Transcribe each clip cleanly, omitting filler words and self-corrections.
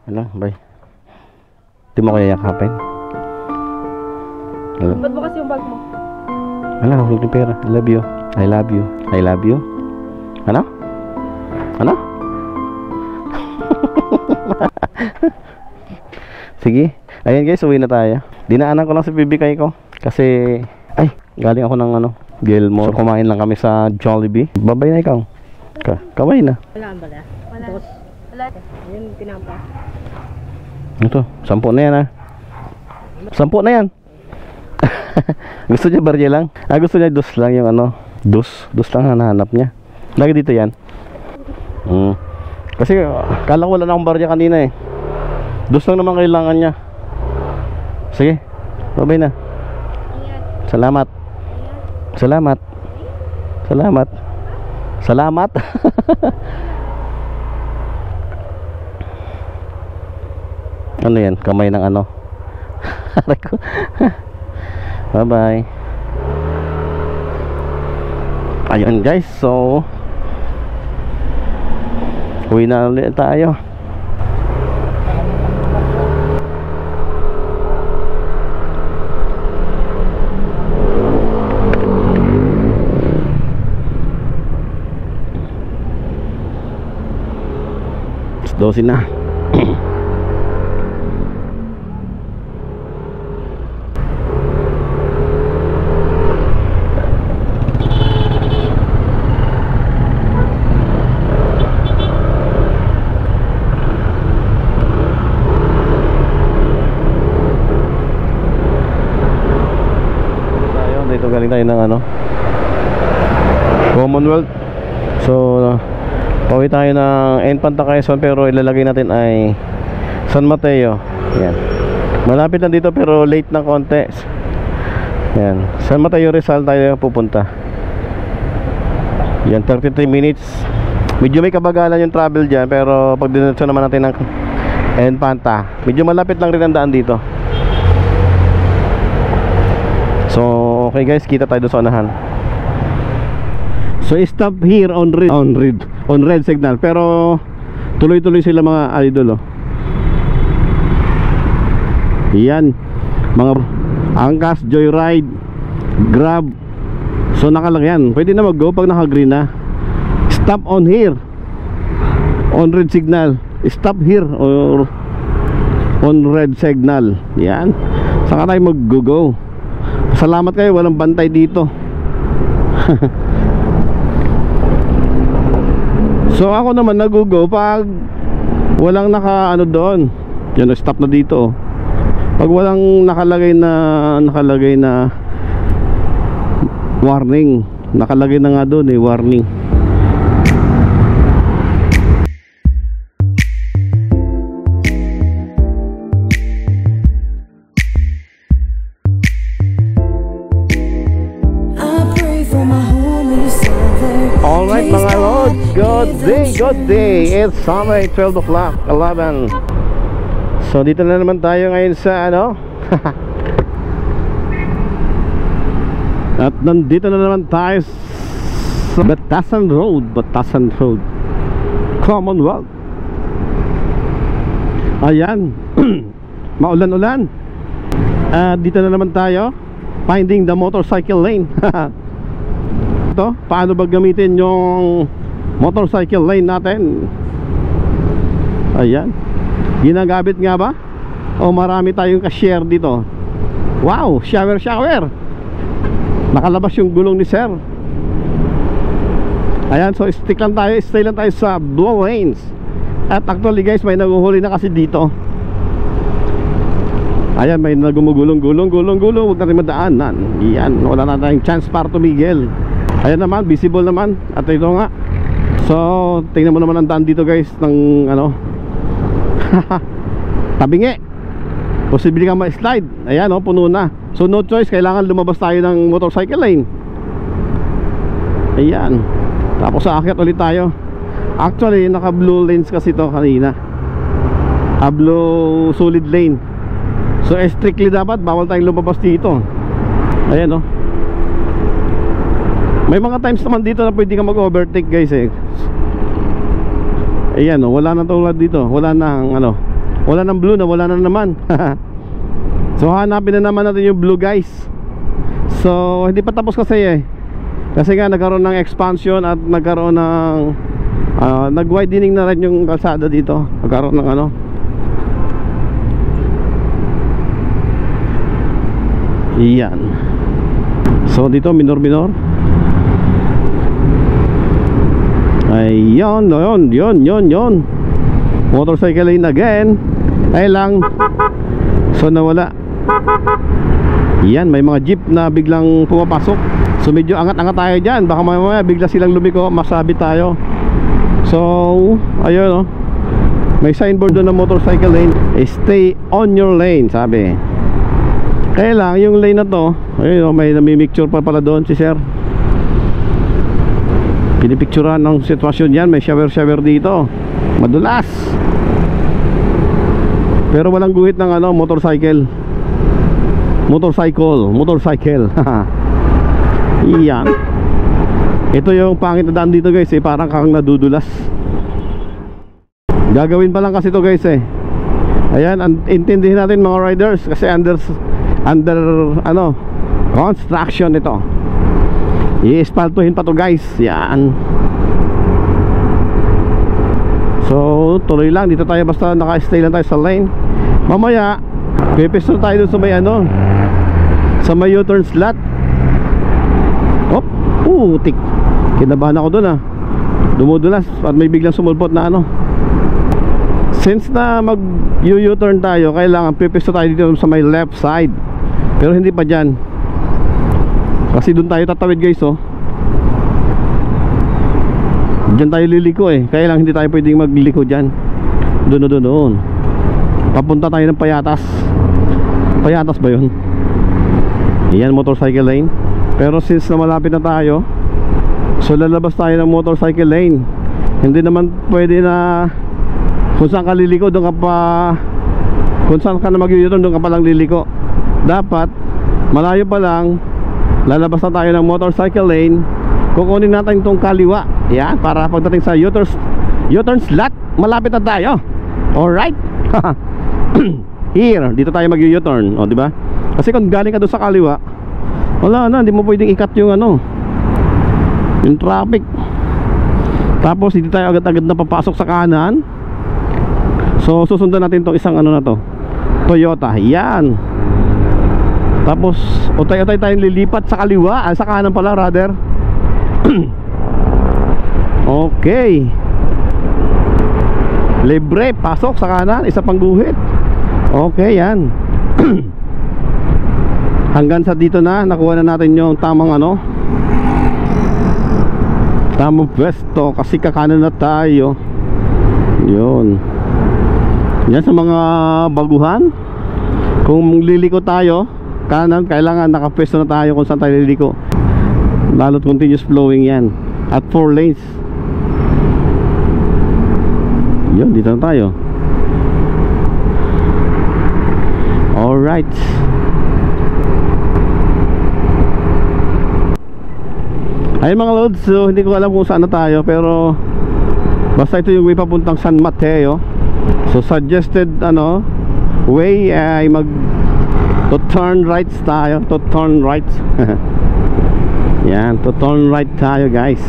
Hala, bye. Di mo kaya yakapin? Ba't bukas yung bag mo? Hala, hulog ni pera. I love you. I love you. I love you. Ano? Ano? Sige. Ayan guys, uwi na tayo. Dinaanan ko lang si bibikay ko. Kasi, ay, galing ako ng ano, Gilmore. So, kumain lang kami sa Jollibee. Babay na ikaw. Kaway na. Wala ang bala. Wala. Wala. Ayun, tinampa. Ito, 10 na yan ha. 10 na yan. Gusto niya barya lang? Gusto niya dos lang yung ano. Dos lang hanahanap niya. Lagi dito yan. Kasi kala ko wala na akong barya kanina eh. Dos lang naman kailangan niya. Sige, babay na. Salamat. Salamat. Salamat. Salamat. Ano yan? Kamay ng ano? Bye bye. Ayun guys, so uwi na ulit tayo. Dosin na. Dito galing tayo ng ano, Commonwealth. So pauwi tayo ng Infanta Quezon, pero ilalagay natin ay San Mateo. Yan, malapit lang dito pero late ng konti. Yan, San Mateo Rizal tayo pupunta. Yan, 33 minutes. Medyo may kabagalan yung travel dyan, pero pag dinetso naman natin ng Infanta, medyo malapit lang rin ang daan dito. So okay guys, kita tayo doon sa unahan. So stop here on red signal, pero tuloy-tuloy sila mga idol oh. Yan, mga angkas, joyride, grab. So nakalagay yan, pwede na mag-go pag naka-green na. Stop on here on red signal. Stop here or on red signal. Yan, saka tayo mag-go. Salamat kayo, walang bantay dito. So ako naman nagugo pag walang naka ano doon. Yan, stop na dito. Pag walang nakalagay na warning. Nakalagay na nga doon eh, warning. Alright mga lord, good day. It's summer, 12 o'clock, 11. So dito na naman tayo ngayon sa ano. At nandito na naman tayo sa Batasan Road, Commonwealth. Ayan. Maulan-ulan. Dito na naman tayo, finding the motorcycle lane. Ito, paano ba gamitin yung motorcycle lane natin? Ayan, ginagamit nga ba? O marami tayong ka-share dito? Wow, shower. Nakalabas yung gulong ni sir. Ayan, so stay lang tayo sa blue lanes. At actually guys, may naguhuli na kasi dito. Ayan, may nagumugulong. Huwag natin madaanan. Yan, wala na tayong chance para tumigil. Ayan naman, visible naman. At ito nga. So, tingnan mo naman ang daan dito guys ng ano. Tabingi. Posible kang ma-slide. Ayan oh, puno na. So no choice, kailangan lumabas tayo ng motorcycle lane. Ayan. Tapos aakyat ulit tayo. Actually, naka blue lanes kasi ito kanina. Blue solid lane. So strictly dapat bawal tayong lumabas dito. Ayan oh. May mga times naman dito na pwede ka mag-overtake guys eh. Ayan oh, wala na tulad dito. Wala na ang ano, Wala ng blue, wala na naman. So hanapin na naman natin yung blue guys. So hindi pa tapos kasi kasi nga nagkaroon ng expansion at nagkaroon ng nag-widening na rin yung kalsada dito. Nagkaroon ng ano, yan. So dito minor. Ayun, yun. Motorcycle lane again. Ay lang. So nawala. Yan, may mga jeep na biglang pumapasok. So medyo angat-angat tayo dyan. Baka mamaya bigla silang lumiko, masabit tayo. So ayun, oh. May signboard doon na motorcycle lane. Stay on your lane, sabi. Kaya lang, yung lane na to, ayun, oh, may namimicture pa pala doon si sir. Pinipicturean ng sitwasyon yan. May shower dito. Madulas. Pero walang guhit ng ano, motorcycle. Iyan. Ito yung pangit na daan dito guys, parang kang nadudulas. Gagawin pa lang kasi to guys Ayan, intindihin natin mga riders, kasi under ano, construction ito. I-espaltuhin pa to guys. Yan. So tuloy lang, dito tayo, basta naka-stay lang tayo sa lane. Mamaya pipisto tayo dun sa may ano, sa may U-turn slot. Putik. Kinabahan ako dun dumudulas at may biglang sumulpot na ano. Since na mag U-turn tayo, kailangan pipisto tayo dito sa may left side. Pero hindi pa dyan, kasi dun tayo tatawid guys. Dyan tayo liliko kaya lang hindi tayo pwedeng magliliko dyan. Doon papunta tayo ng Payatas. Payatas ba yun? Yan, motorcycle lane. Pero since na malapit na tayo, so lalabas tayo ng motorcycle lane. Hindi naman pwede na kung saan ka liliko, doon ka pa. Kung saan ka na mag-u-turn, doon ka pa lang liliko. Dapat malayo pa lang, lalabas na tayo ng motorcycle lane. Kukunin natin itong kaliwa. Yan, para pagdating sa U-turn slot, malapit na tayo. Alright. Here, dito tayo mag-u-turn, di ba? Kasi kung galing ka doon sa kaliwa, wala na, hindi mo pwedeng ikat yung ano, yung traffic. Tapos hindi tayo agad-agad na papasok sa kanan. So susundan natin itong isang ano na to, Toyota. Yan. Tapos utay-utay tayong lilipat sa kaliwa, sa kanan pala rather. Okay. Libre, pasok sa kanan, isa pang guhit. Okay, yan. Hanggang sa dito na, nakuha na natin yung tamang ano, tamang pwesto, kasi kakanan na tayo. Yun. Yan sa mga baguhan. Kung liliko tayo kanan, kailangan nakapwesto na tayo kung saan tayo liliko. Lalo't continuous flowing yan. At 4 lanes. Yun, dito na tayo. Alright. Ayun mga loads, so hindi ko alam kung saan na tayo, pero basta ito yung way papuntang San Mateo. So suggested ano way ay to turn right tayo. To turn right. Yan, to turn right tayo guys.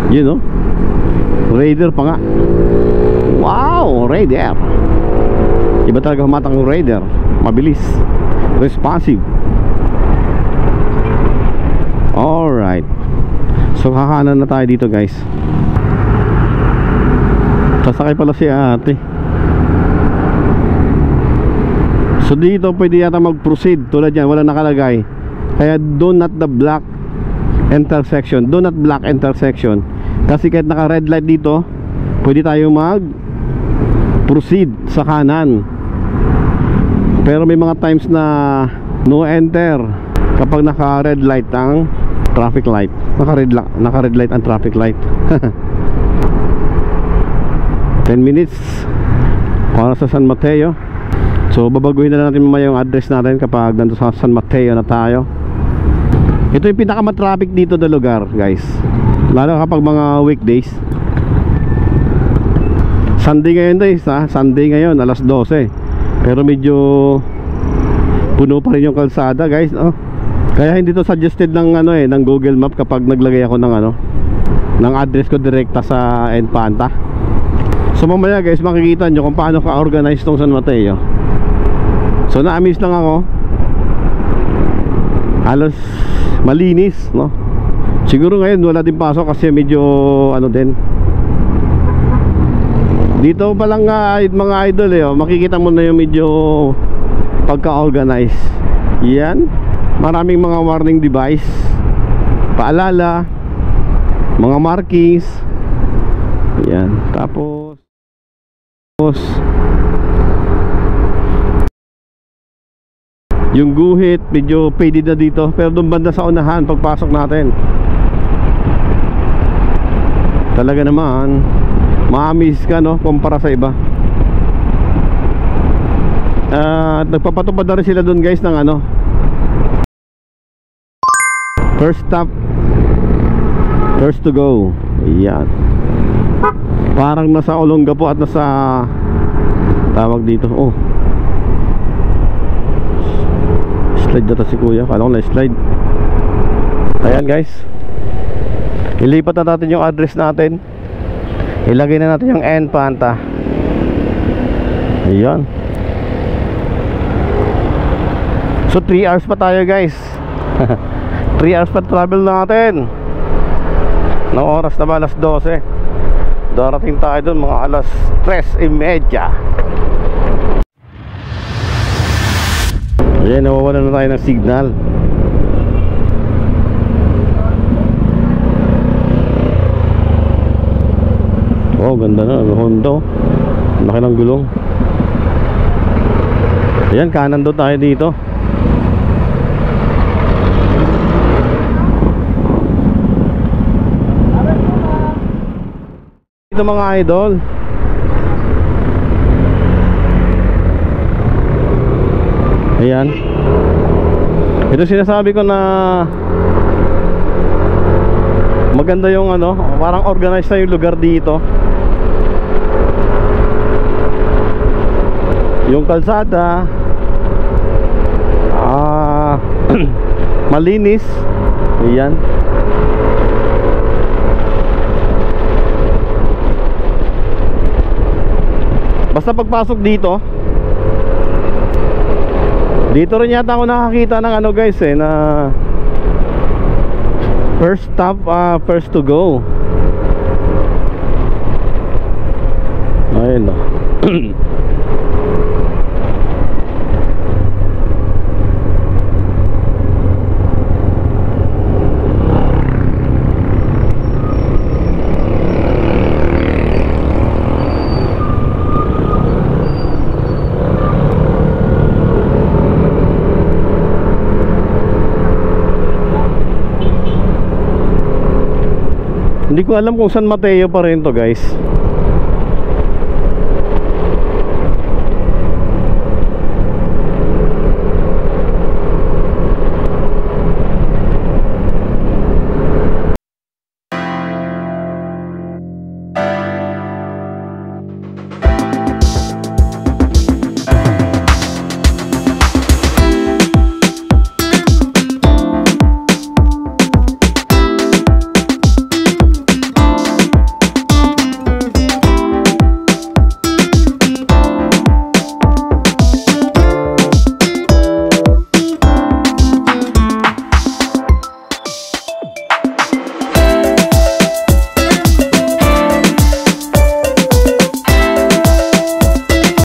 You know, Raider pa nga. Wow, Raider. Iba talaga humatang Raider. Mabilis, responsive. Alright. So kakanan na tayo dito guys. Sasakay pala si ate. So dito pwede yata mag-proceed. Tulad yan, wala nakalagay. Kaya do not the black intersection. Do not black intersection. Kasi kahit naka red light dito, pwede tayo mag-proceed sa kanan. Pero may mga times na no enter kapag naka red light ang traffic light. Naka red light ang traffic light. 10 minutes para sa San Mateo. So babaguhin na natin mamaya yung address natin kapag nandun sa San Mateo na tayo. Ito yung pinakamatraffic dito na lugar guys, lalo kapag mga weekdays. Sunday ngayon guys ha, Sunday ngayon alas 12. Pero medyo puno pa rin yung kalsada guys, no? Kaya hindi to suggested ng ano ng Google Map kapag naglagay ako ng ng address ko direkta sa Enfanta. So mamaya guys makikita nyo kung paano ka-organize tong San Mateo. So na-amaze lang ako. Halos malinis, no? Siguro ngayon wala din pasok kasi medyo din. Dito pa lang mga idol makikita mo na yung medyo pagka-organize. Yan, maraming mga warning device, paalala, mga markings. Yan, tapos yung guhit medyo faded na dito, pero doon banda sa unahan pagpasok natin talaga naman ma-amaze ka, no, kumpara sa iba. At nagpapatupad na rin sila doon guys ng first stop, first to go. Ayan, parang nasa Olongapo at nasa tawag dito, slide data si kuya, kala ko na slide. Ayan guys, ilipat na natin yung address natin, ilagay na natin yung Enfanta. Ayan. So 3 hours pa tayo guys. 3 hours pa travel natin. Ng oras na ba alas 12. Darating tayo dun mga alas 3:30. Ayan, nawawala na tayo ng signal. Oh, ganda na, Honda. Laki ng gulong. Ayan, kanan doon tayo dito. Ito mga idol, ayan, ito sinasabi ko na maganda yung parang organized na yung lugar dito. Yung kalsada malinis. Ayan, basta pagpasok dito rin yata ako nakakita ng guys na first stop, first to go. Ayun. Hindi ko alam kung San Mateo pa rin to guys.